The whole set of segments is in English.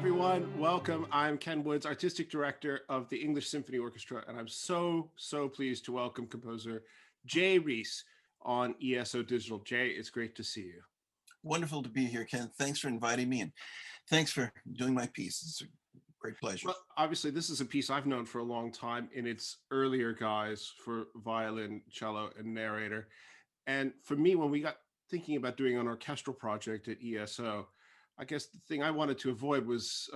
everyone. Welcome. I'm Ken Woods, Artistic Director of the English Symphony Orchestra, and I'm so pleased to welcome composer Jay Reise on ESO Digital. Jay, it's great to see you. Wonderful to be here, Ken. Thanks for inviting me, and thanks for doing my piece. It's a great pleasure. Well, obviously, this is a piece I've known for a long time in its earlier guise for violin, cello, and narrator. And for me, when we got thinking about doing an orchestral project at ESO, I guess the thing I wanted to avoid was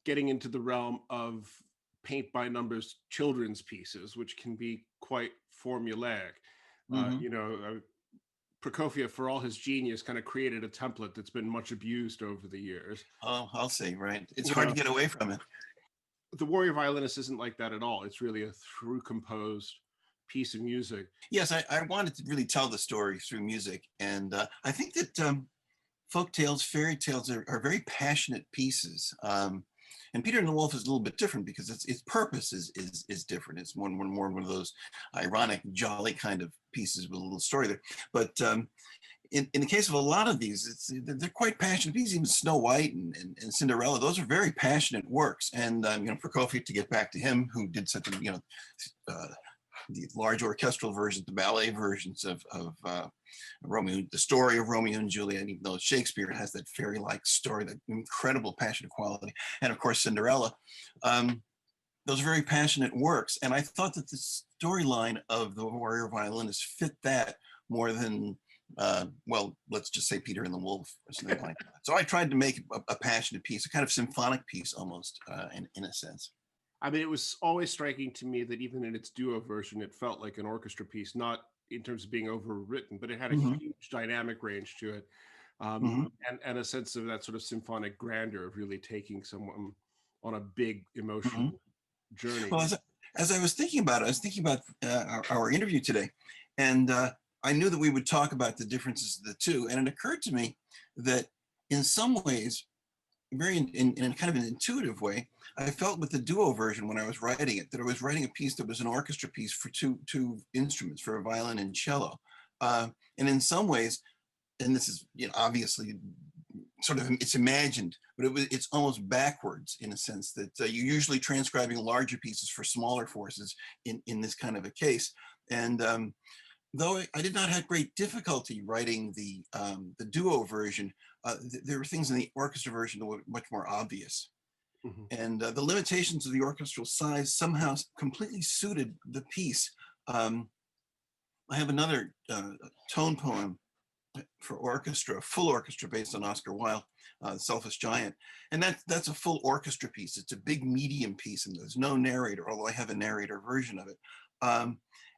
getting into the realm of paint by numbers children's pieces, which can be quite formulaic. Mm-hmm. Prokofiev, for all his genius, kind of created a template that's been much abused over the years. Oh, I'll say, right. It's You hard know, to get away from it. the Warrior Violinist isn't like that at all. It's really a through composed piece of music. Yes, I wanted to really tell the story through music. And I think that folk tales, fairy tales are very passionate pieces. And Peter and the Wolf is a little bit different because its purpose is different. It's more one of those ironic, jolly kind of pieces with a little story there. But in the case of a lot of these, they're quite passionate pieces. Even Snow White and Cinderella, those are very passionate works. And Prokofiev, to get back to him, who did such the large orchestral versions, the ballet versions of Romeo, the story of Romeo and Juliet, even though Shakespeare has that fairy-like story, that incredible passionate quality, and of course Cinderella. Those are very passionate works, and I thought that the storyline of the Warrior Violinist fit that more than, let's just say Peter and the Wolf or something like that. So I tried to make a passionate piece, a kind of symphonic piece almost, in a sense. I mean, it was always striking to me that even in its duo version, it felt like an orchestra piece, not in terms of being overwritten, but it had a Mm-hmm. huge dynamic range to it, Mm-hmm. and a sense of that sort of symphonic grandeur of really taking someone on a big Mm-hmm. emotional journey. Well, as I was thinking about it, I was thinking about our interview today, and I knew that we would talk about the differences of the two, and it occurred to me that in some ways, very in kind of an intuitive way, I felt with the duo version when I was writing it, that I was writing a piece that was an orchestra piece for two instruments, for a violin and cello. And in some ways, and this is obviously sort of, it's imagined, but it's almost backwards in a sense that you're usually transcribing larger pieces for smaller forces in this kind of a case. And though I did not have great difficulty writing the duo version, there were things in the orchestra version that were much more obvious. Mhm. And the limitations of the orchestral size somehow completely suited the piece. I have another tone poem for orchestra, full orchestra, based on Oscar Wilde, Selfish Giant. And that's a full orchestra piece. It's a big medium piece, and there's no narrator, although I have a narrator version of it.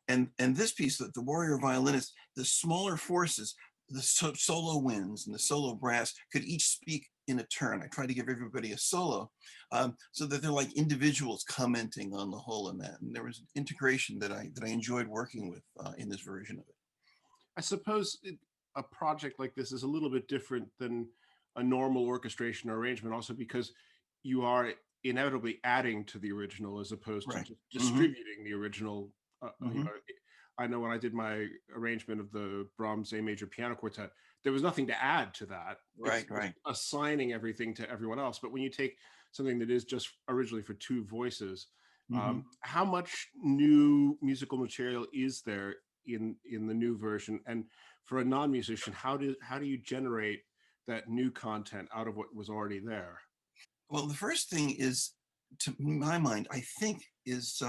And this piece, the Warrior Violinist, the smaller forces, the solo winds and the solo brass could each speak in a turn. I tried to give everybody a solo, so that they're like individuals commenting on the whole in that. And there was integration that I enjoyed working with in this version of it. I suppose a project like this is a little bit different than a normal orchestration or arrangement, also because you are inevitably adding to the original as opposed to Right. just Mm-hmm. distributing the original. Mm-hmm. I know when I did my arrangement of the Brahms A major piano quartet, there was nothing to add to that. Right. It's Right. assigning everything to everyone else. But when you take something that is just originally for two voices, Mm-hmm. how much new musical material is there in the new version? And for a non-musician, how do you generate that new content out of what was already there? Well, the first thing is, to my mind, I think, is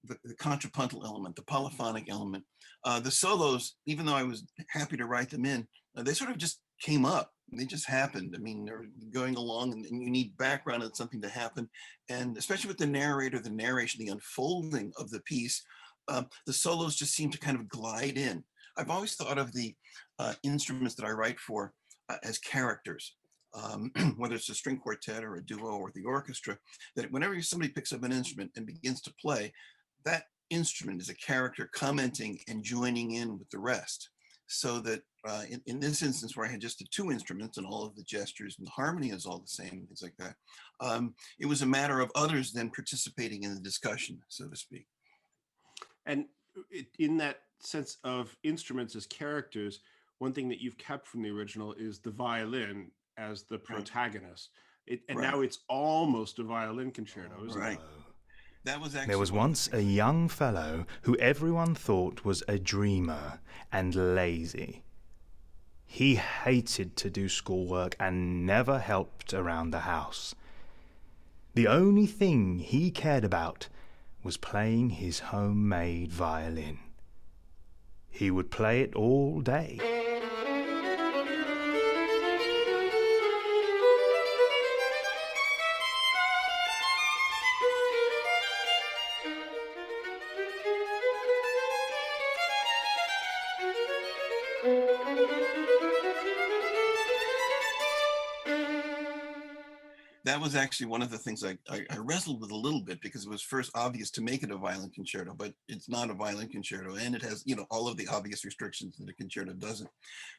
the contrapuntal element, the polyphonic element. The solos, even though I was happy to write them in, they sort of just came up. They just happened. I mean, they're going along, and you need background and something to happen. And especially with the narrator, the narration, the unfolding of the piece, the solos just seem to kind of glide in. I've always thought of the instruments that I write for as characters. Whether it's a string quartet or a duo or the orchestra, that whenever somebody picks up an instrument and begins to play, that instrument is a character commenting and joining in with the rest. So that in this instance, where I had just the two instruments and all of the gestures and the harmony is all the same, things like that, it was a matter of others then participating in the discussion, so to speak. And in that sense of instruments as characters, one thing that you've kept from the original is the violin as the Right. protagonist. And Right. now it's almost a violin concerto, isn't it? Right. That was There actually was one of the once a things. young fellow who everyone thought was a dreamer and lazy. He hated to do schoolwork and never helped around the house. The only thing he cared about was playing his homemade violin. He would play it all day. That was actually one of the things I wrestled with a little bit, because it was first obvious to make it a violin concerto, but it's not a violin concerto, and it has, all of the obvious restrictions that a concerto doesn't.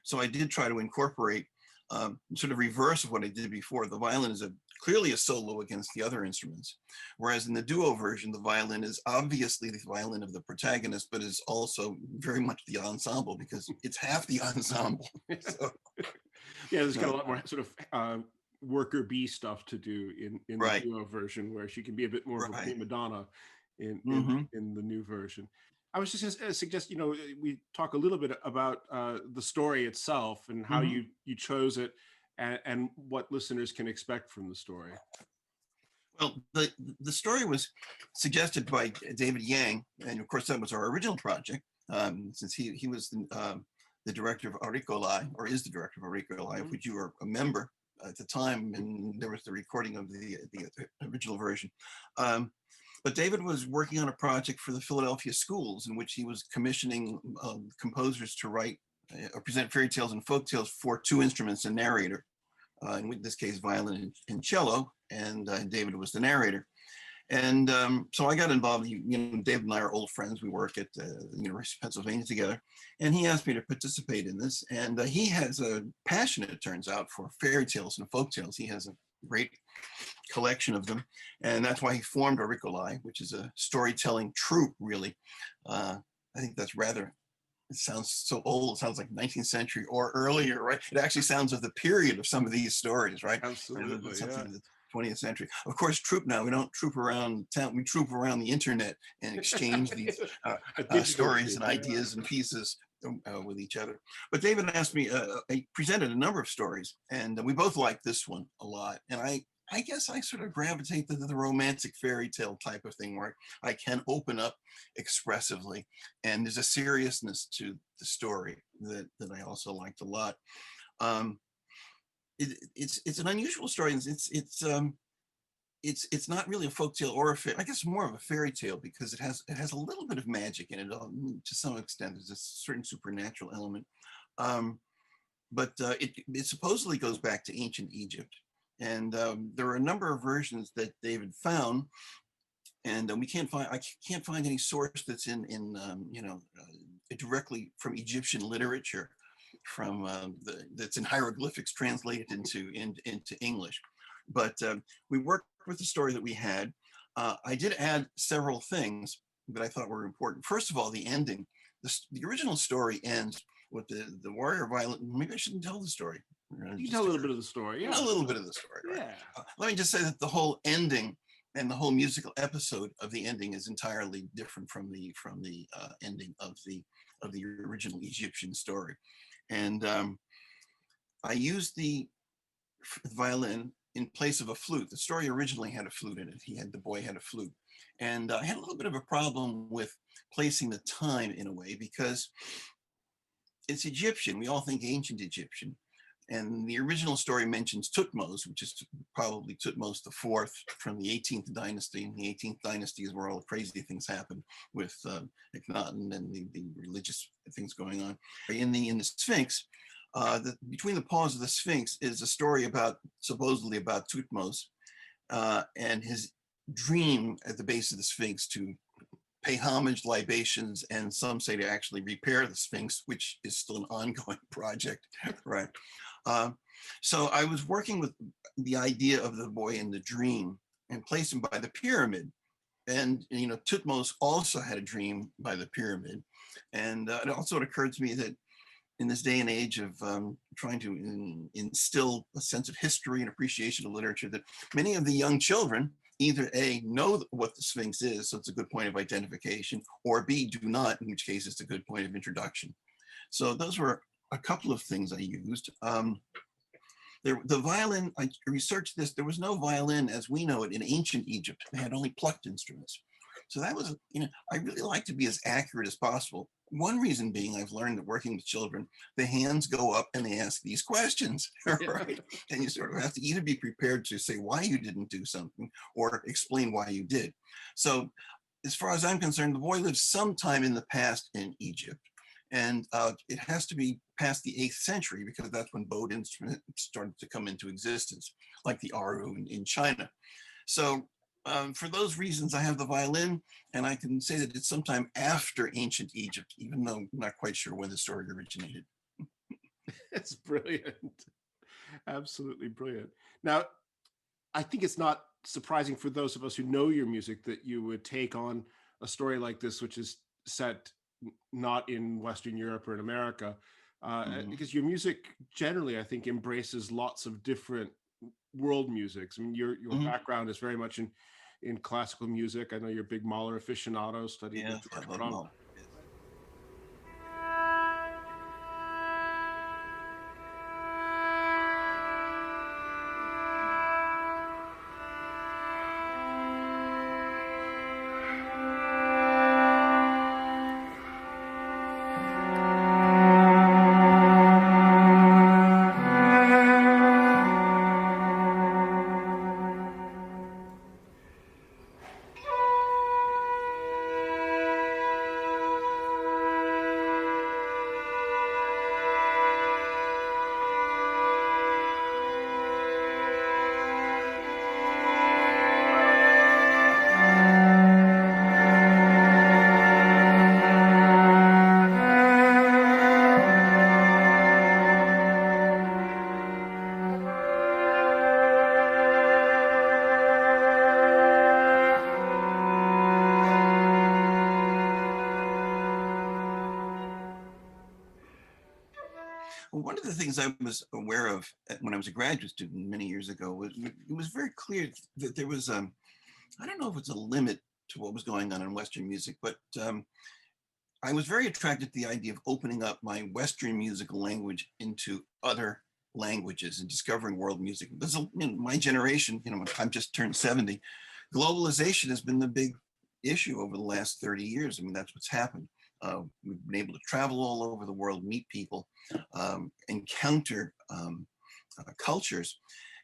So I did try to incorporate sort of reverse of what I did before. The violin is clearly a solo against the other instruments, whereas in the duo version, the violin is obviously the violin of the protagonist, but is also very much the ensemble, because it's half the ensemble. So, Yeah, there's got a lot more sort of worker bee stuff to do in the right, duo version, where she can be a bit more of a right. prima donna in Mm-hmm. in the new version. I was just going to suggest, we talk a little bit about the story itself and how Mm-hmm. you chose it, and what listeners can expect from the story. Well, the story was suggested by David Yang, and of course that was our original project, since he was the director of Auricolai, or is the director of Auricolai, of which you were a member at the time, and there was the recording of the original version. But David was working on a project for the Philadelphia schools, in which he was commissioning composers to write or present fairy tales and folk tales for two instruments, a narrator. In this case, violin and cello, and David was the narrator. And so I got involved. David and I are old friends. We work at the University of Pennsylvania together, and he asked me to participate in this. And he has a passion, it turns out, for fairy tales and folk tales. He has a great collection of them, and that's why he formed Auricolai, which is a storytelling troupe, really. I think that's rather, it sounds so old. It sounds like 19th century or earlier, right? It actually sounds of the period of some of these stories, right? Absolutely, Something yeah. of the 20th century. Of course, troop now, we don't troop around town, we troop around the internet and exchange these stories and ideas and pieces with each other. But David asked me, I presented a number of stories, and we both liked this one a lot. And I guess I sort of gravitate to the romantic fairy tale type of thing, where I can open up expressively, and there's a seriousness to the story that I also liked a lot. It's an unusual story. It's not really a folktale or I guess more of a fairy tale, because it has a little bit of magic in it. To some extent, there's a certain supernatural element, but it supposedly goes back to ancient Egypt. And there are a number of versions that David found, and I can't find any source that's directly from Egyptian literature, from that's in hieroglyphics translated into English. But we worked with the story that we had. I did add several things that I thought were important. First of all, the ending. The original story ends with the warrior violet. Maybe I shouldn't tell the story. You can tell a little bit of the story. Yeah, a little bit of the story. Right? Yeah. Let me just say that the whole ending and the whole musical episode of the ending is entirely different from the ending of the original Egyptian story. And I used the violin in place of a flute. The story originally had a flute in it. The boy had a flute. And I had a little bit of a problem with placing the time in a way, because it's Egyptian. We all think ancient Egyptian. And the original story mentions Tutmos, which is probably Tutmos IV from the 18th dynasty. And the 18th dynasty is where all the crazy things happen with Akhenaten and the religious things going on. In the Sphinx, between the paws of the Sphinx is a story supposedly about Tutmos and his dream at the base of the Sphinx to pay homage, libations, and some say to actually repair the Sphinx, which is still an ongoing project, right? So I was working with the idea of the boy in the dream and placed him by the pyramid. And, Tutmos also had a dream by the pyramid. And it also occurred to me that in this day and age of trying to instill a sense of history and appreciation of literature, that many of the young children either A, know what the Sphinx is, so it's a good point of identification, or B, do not, in which case it's a good point of introduction. So those were a couple of things I used. The violin, I researched this, there was no violin as we know it in ancient Egypt. They had only plucked instruments. So that was, I really like to be as accurate as possible. One reason being, I've learned that working with children, the hands go up and they ask these questions, right? And you sort of have to either be prepared to say why you didn't do something or explain why you did. So as far as I'm concerned, the boy lived sometime in the past in Egypt. And it has to be past the 8th century because that's when bowed instruments started to come into existence, like the aru in China. So for those reasons, I have the violin, and I can say that it's sometime after ancient Egypt, even though I'm not quite sure when the story originated. It's brilliant. Absolutely brilliant. Now, I think it's not surprising for those of us who know your music that you would take on a story like this, which is set not in Western Europe or in America, because your music generally, I think, embraces lots of different world musics. I mean, your background is very much in classical music. I know you're a big Mahler aficionado, studied with George Crumb. One of the things I was aware of when I was a graduate student many years ago was it was very clear that there was, I don't know if it's a limit to what was going on in Western music, but I was very attracted to the idea of opening up my Western musical language into other languages and discovering world music. This, my generation, I'm just turned 70. Globalization has been the big issue over the last 30 years. I mean, that's what's happened. We've been able to travel all over the world, meet people, encounter cultures.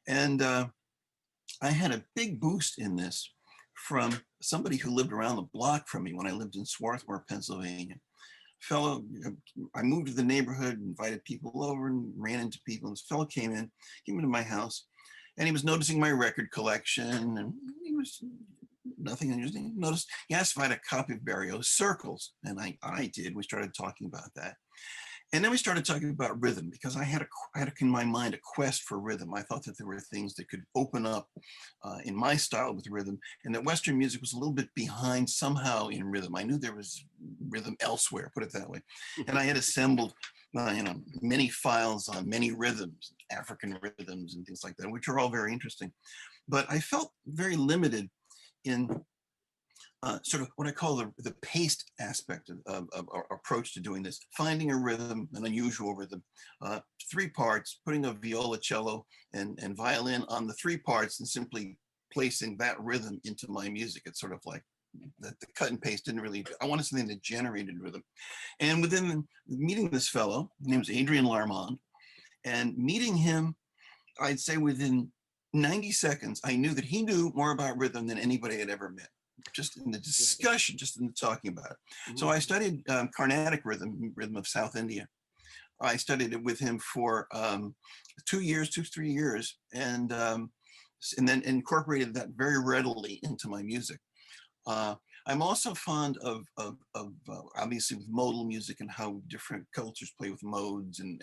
And I had a big boost in this from somebody who lived around the block from me when I lived in Swarthmore, Pennsylvania. I moved to the neighborhood, invited people over and ran into people. And this fellow came into my house, and he was noticing my record collection, and he was nothing unusual. He asked if I had a copy of Barrios Circles, and I did. We started talking about that. And then we started talking about rhythm, because I had in my mind a quest for rhythm. I thought that there were things that could open up in my style with rhythm, and that Western music was a little bit behind somehow in rhythm. I knew there was rhythm elsewhere, put it that way. And I had assembled many files on many rhythms, African rhythms and things like that, which are all very interesting. But I felt very limited in sort of what I call the paced aspect of our approach to doing this, finding a rhythm, an unusual rhythm, 3 parts, putting a viola, cello, and violin on the 3 parts and simply placing that rhythm into my music. It's sort of like the cut and paste didn't really, I wanted something that generated rhythm. And within meeting this fellow, his name was Adrian Larmond, and meeting him, I'd say within 90 seconds, I knew that he knew more about rhythm than anybody had ever met. Just in the discussion, just in the talking about it. Mm-hmm. So I studied Carnatic rhythm of South India. I studied it with him for 2 years, 3 years, and then incorporated that very readily into my music. I'm also fond of obviously with modal music and how different cultures play with modes and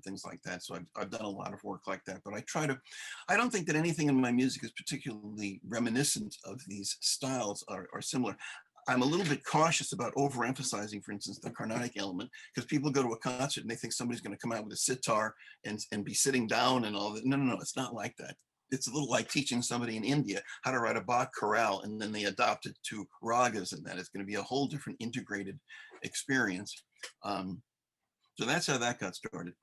things like that. So I've done a lot of work like that, but I don't think that anything in my music is particularly reminiscent of these styles are similar. I'm a little bit cautious about overemphasizing, for instance, the Carnatic element, because people go to a concert and they think somebody's going to come out with a sitar and be sitting down and all that. No, no, no, it's not like that. It's a little like teaching somebody in India how to write a Bach chorale, and then they adopt it to ragas, and that it's going to be a whole different integrated experience. So that's how that got started.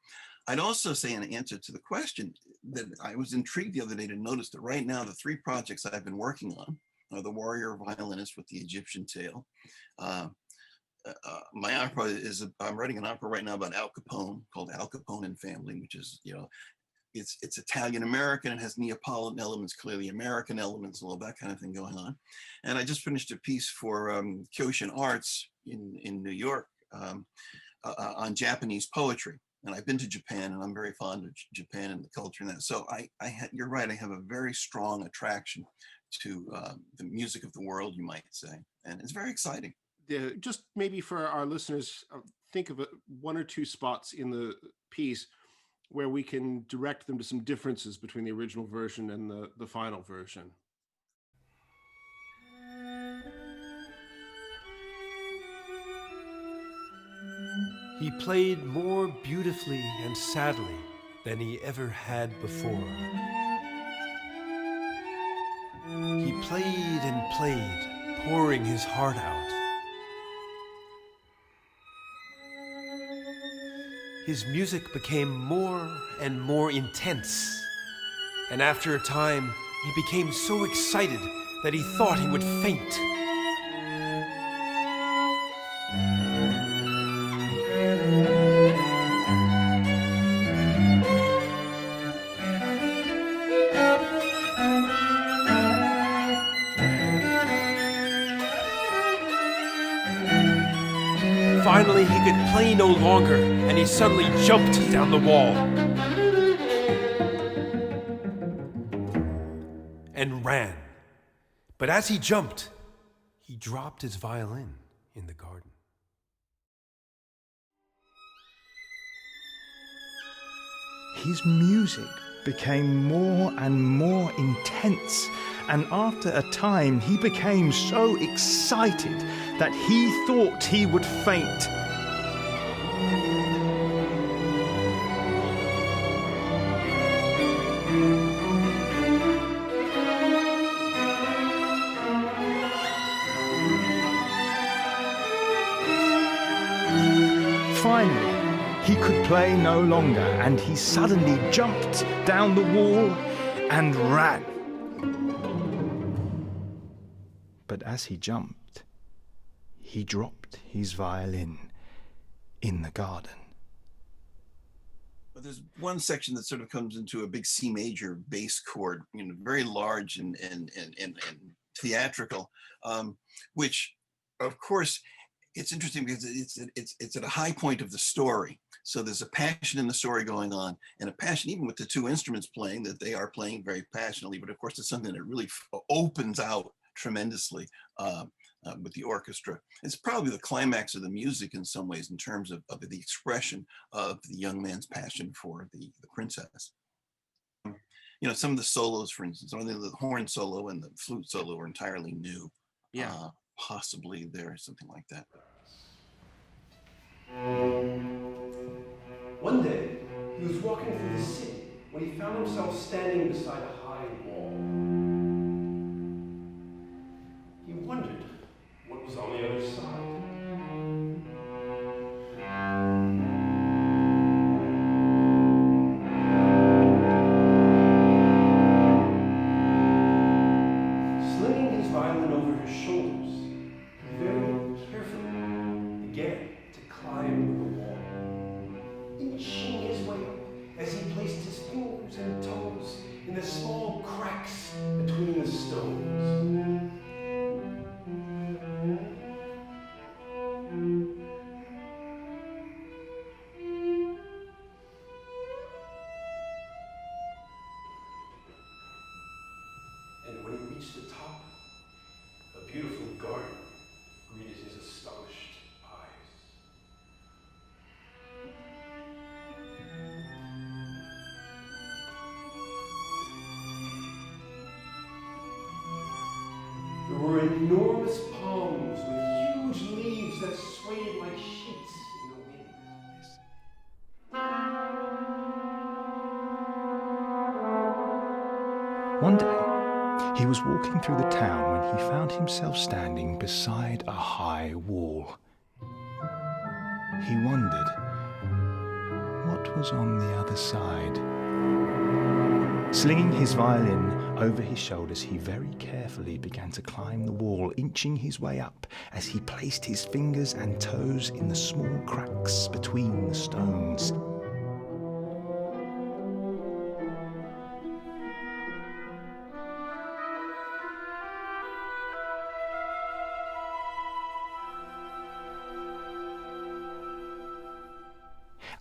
I'd also say, in answer to the question, that I was intrigued the other day to notice that right now the 3 projects I've been working on are the Warrior Violinist with the Egyptian tale. My opera is, I'm writing an opera right now about Al Capone called Al Capone and Family, which is, it's Italian American, it has Neapolitan elements, clearly American elements, all that kind of thing going on. And I just finished a piece for Kyoshin Arts in New York on Japanese poetry. And I've been to Japan, and I'm very fond of Japan and the culture and that. So you're right, I have a very strong attraction to the music of the world, you might say. And it's very exciting. Yeah, just maybe for our listeners, think of 1 or 2 spots in the piece where we can direct them to some differences between the original version and the final version. He played more beautifully and sadly than he ever had before. He played and played, pouring his heart out. His music became more and more intense, and after a time, he became so excited that he thought he would faint. Finally, he could play no longer, and he suddenly jumped down the wall and ran. But as he jumped, he dropped his violin in the garden. His music became more and more intense, and after a time he became so excited that he thought he would faint. Finally, he could play no longer, and he suddenly jumped down the wall and ran. But as he jumped, he dropped his violin in the garden. But there's one section that sort of comes into a big C major bass chord, very large and theatrical, which, of course, it's interesting because it's at a high point of the story. So there's a passion in the story going on, and a passion even with the 2 instruments playing, that they are playing very passionately. But of course, it's something that really opens out tremendously with the orchestra. It's probably the climax of the music in some ways, in terms of the expression of the young man's passion for the princess. Some of the solos, for instance, the horn solo and the flute solo are entirely new. Yeah. Possibly there's something like that. One day, he was walking through the city when he found himself standing beside a high wall. He wondered what was on the other side. Slinging his violin over his shoulders, he very carefully began to climb the wall, inching his way up as he placed his fingers and toes in the small cracks between the stones. And when he reached the top, a beautiful garden greeted his astonished eyes. There were enormous palms with One day, he was walking through the town when he found himself standing beside a high wall. He wondered what was on the other side. Slinging his violin over his shoulders, he very carefully began to climb the wall, inching his way up as he placed his fingers and toes in the small cracks between the stones.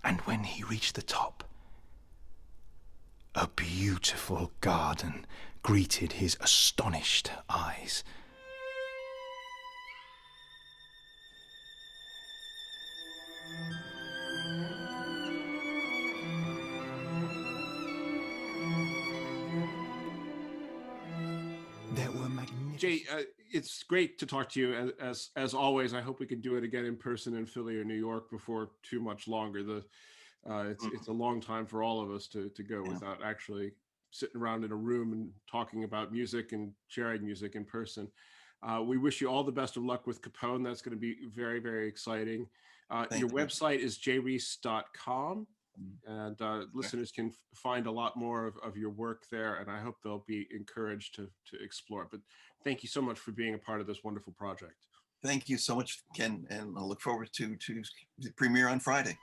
And when he reached the top, a beautiful garden greeted his astonished eyes. There were magnificent... Jay, it's great to talk to you as always. I hope we can do it again in person in Philly or New York before too much longer. It's a long time for all of us to go without actually sitting around in a room and talking about music and sharing music in person. We wish you all the best of luck with Capone. That's going to be very, very exciting. Your website is jreise.com, and listeners can find a lot more of your work there, and I hope they'll be encouraged to explore it. But thank you so much for being a part of this wonderful project. Thank you so much, Ken, and I look forward to the premiere on Friday.